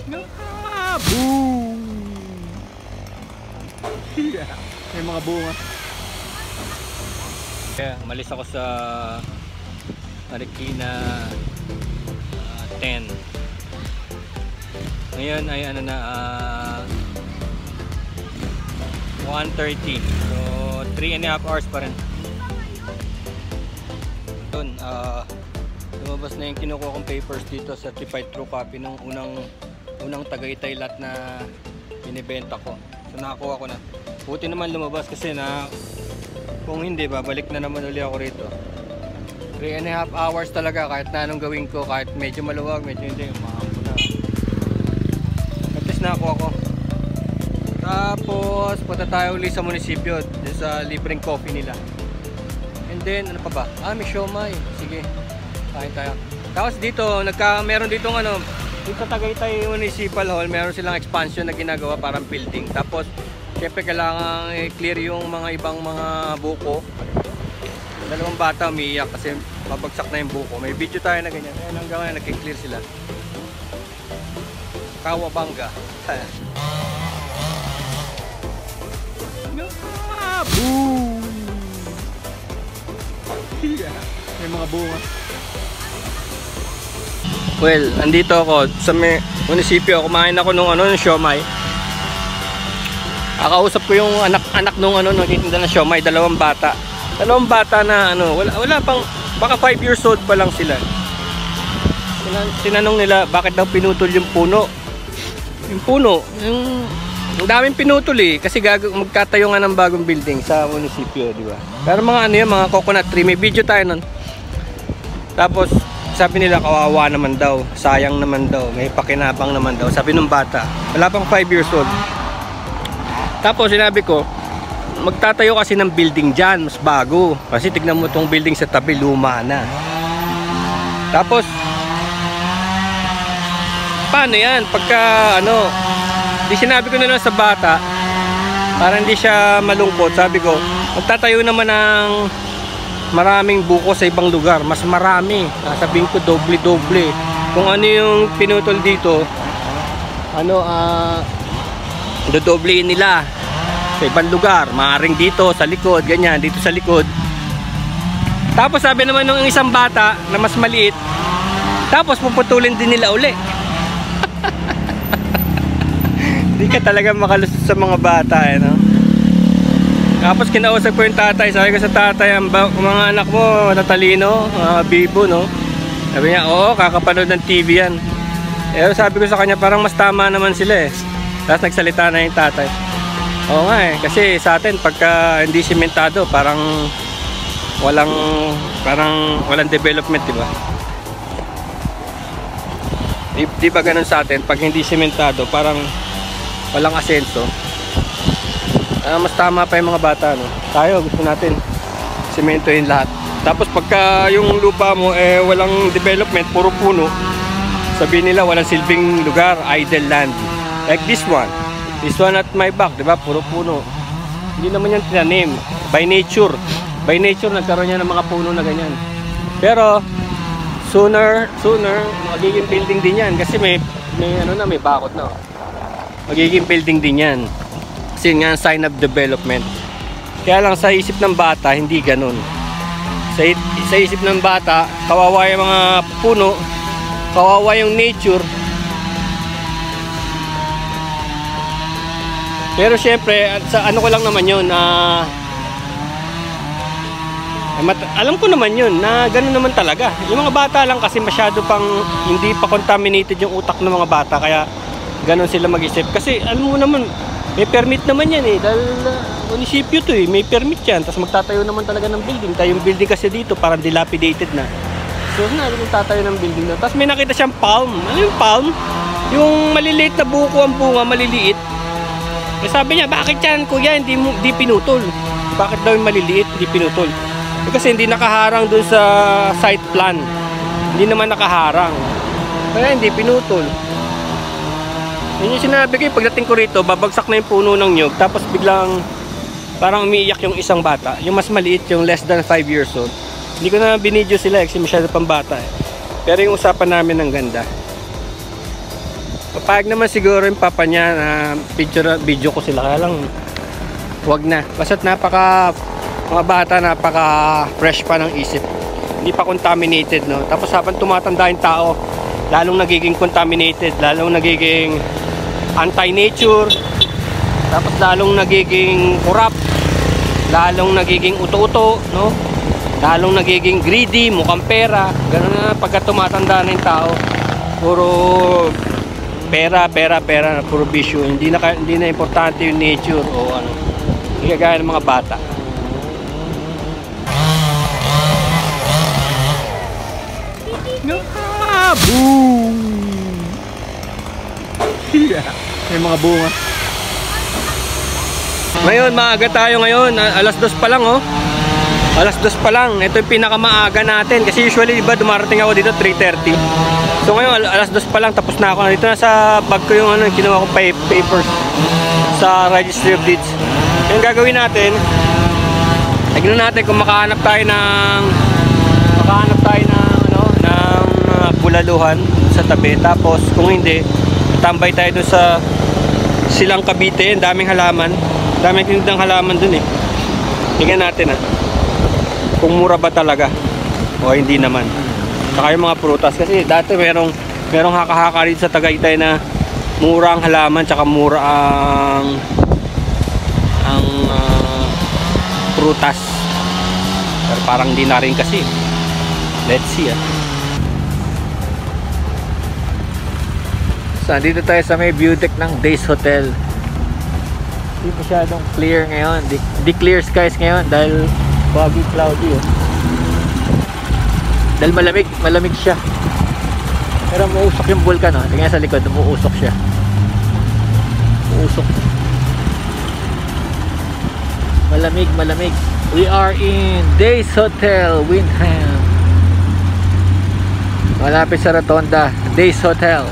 Ah, boom! May mga bunga. Kaya malis ako sa Marikina 10. Ngayon ay ano na 1:30. So 3.5 hours pa rin. Doon lumabas na yung kinukuha kong papers dito, certified true copy nung unang Tagaytay lot na binibenta ko. So nakakuha ko na. Buti naman lumabas kasi na kung hindi babalik na naman ulit ako rito. 3.5 hours talaga kahit na anong gawin ko, kahit medyo maluwag, medyo hindi, umahampo na. At least nakakuha ko. Tapos punta tayo ulit sa munisipyo, sa libreng coffee nila. And then ano pa ba? May siomai. Sige, kain tayo. Tapos dito meron ditong dito sa Tagaytay Municipal Hall, meron silang expansion na ginagawa, parang building. Tapos siyempre kailangan i-clear yung mga ibang mga buko. Dalawang bata umiiyak kasi mabagsak na yung buko. May video tayo na ganyan. Ayan, hanggang ngayon nagki-clear sila. Kawabanga. Boom! May mga bunga. Well, andito ako sa munisipyo. Kumain ako nung siomai. Kakausap ko yung anak nung nagtitinda ng siomai, dalawang bata na wala pang, baka 5 years old pa lang sila. Tinanong nila bakit daw pinutol yung puno. Ang daming pinutol kasi magtatayo nga ng bagong building sa munisipyo, di ba? Pero mga mga coconut tree, may video tayo nun. Tapos sabi nila kawawa naman daw, sayang naman daw, may pakinabang naman daw, sabi nung bata. Wala pang 5 years old. Tapos sinabi ko, magtatayo kasi ng building dyan, mas bago. Kasi tignan mo itong building sa tabi, luma na. Tapos, paano yan? Pagka, di sinabi ko na lang sa bata, para hindi siya malungkot, sabi ko, magtatayo naman ng maraming buko sa ibang lugar. Mas marami. Sabihin ko, doble-doble. Kung ano yung pinutol dito, dodoblein nila sa ibang lugar, maaaring dito sa likod, ganyan, dito sa likod. Tapos sabi naman ng isang bata na mas maliit, tapos puputulin din nila uli. Hindi ka talaga makalusot sa mga bata Tapos kinausap ko yung tatay, sabi ko sa tatay, mga anak mo tatalino, bibo, sabi niya, oo, kakapanood ng TV yan. Sabi ko sa kanya, parang mas tama naman sila Tapos nagsalita na yung tatay. Oo nga kasi sa atin pagka hindi sementado parang walang development, di ba? Di ba ganun sa atin, pag hindi sementado parang walang asenso. Mas tama pa yung mga bata, Tayo gusto natin sementohin lahat. Tapos pagka yung lupa mo walang development, puro puno, sabihin nila walang silbing lugar, idle land. Like this one at my back, di ba? Puro puno. Hindi naman yan tinanim. By nature nagkaroon yan ng mga puno na ganyan. Pero sooner magiging building din yan kasi may bakod na. Magiging building din yan. Kasi nga sign of development. Kaya lang sa isip ng bata hindi ganun. Sa isip ng bata, kawawa yung mga puno, kawawa yung nature. Pero syempre, sa ko lang naman yun, alam ko naman yun, na gano'n naman talaga. Yung mga bata lang kasi masyado pang hindi pa contaminated yung utak ng mga bata, kaya gano'n sila mag-isip. Kasi alam mo naman, may permit naman yan dahil munisipyo to may permit yan. Tapos magtatayo naman talaga ng building. Yung building kasi dito parang dilapidated na. So magtatayo ng building na. Tapos may nakita siyang palm. Ano yung palm? Yung maliliit na buko ang bunga, maliliit. Sabi niya, bakit yan kuya, hindi pinutol? Bakit daw yung maliliit, hindi pinutol? Kasi hindi nakaharang dun sa site plan. Hindi naman nakaharang. Kaya hindi pinutol. Yun yung sinabi ko, pagdating ko rito, babagsak na yung puno ng nyug. Tapos biglang parang umiiyak yung isang bata. Yung mas maliit, yung less than 5 years old. Hindi ko na binidyo sila kasi masyado pang bata. Pero yung usapan namin ng ganda. Papayag naman siguro yung papa niya na video ko sila. Kaya lang, wag na. Basta't mga bata, napaka fresh pa ng isip. Hindi pa contaminated, no? Tapos habang tumatanda yung tao, lalong nagiging contaminated, lalong nagiging anti-nature, tapos lalong nagiging corrupt, lalong nagiging uto-uto, no? Lalong nagiging greedy, mukhang pera. Ganun na pagka tumatanda na yung tao. Puro pera, puro bisyo. Hindi na importante yung nature o ano. Hindi kagaya ng mga bata. Boom! May mga bunga. Ngayon, maaga tayo ngayon. Alas 2 pa lang, oh. Alas 2 pa lang. Ito yung pinakamaaga natin. Kasi usually, diba, dumarating ako dito 3:30. So ngayon, alas 2 pa lang. Tapos na ako. Dito na sa bag ko yung kinuha ko papers sa Registry of Deeds. Yung gagawin natin, tignan natin kung makahanap tayo ng bulaluhan sa tabi. Tapos kung hindi, tambay tayo doon sa Silang Cavite. Ang daming halaman. Daming tinitang halaman doon eh. Tingnan natin kung mura ba talaga o hindi naman. Saka yung mga prutas. Kasi dati merong haka-haka rin sa Tagaytay na mura ang halaman tsaka mura ang prutas. Pero parang di na rin kasi. Let's see. So, dito tayo sa may view deck ng Days Hotel. Hindi masyadong clear ngayon. Di clear skies ngayon dahil foggy, cloudy. Dahil malamig siya. Pero umuusok yung vulkan. Tingnan sa likod, umuusok siya. Umuusok. Malamig. We are in Days Hotel, Windham. Malapit sa Rotonda. Days Hotel.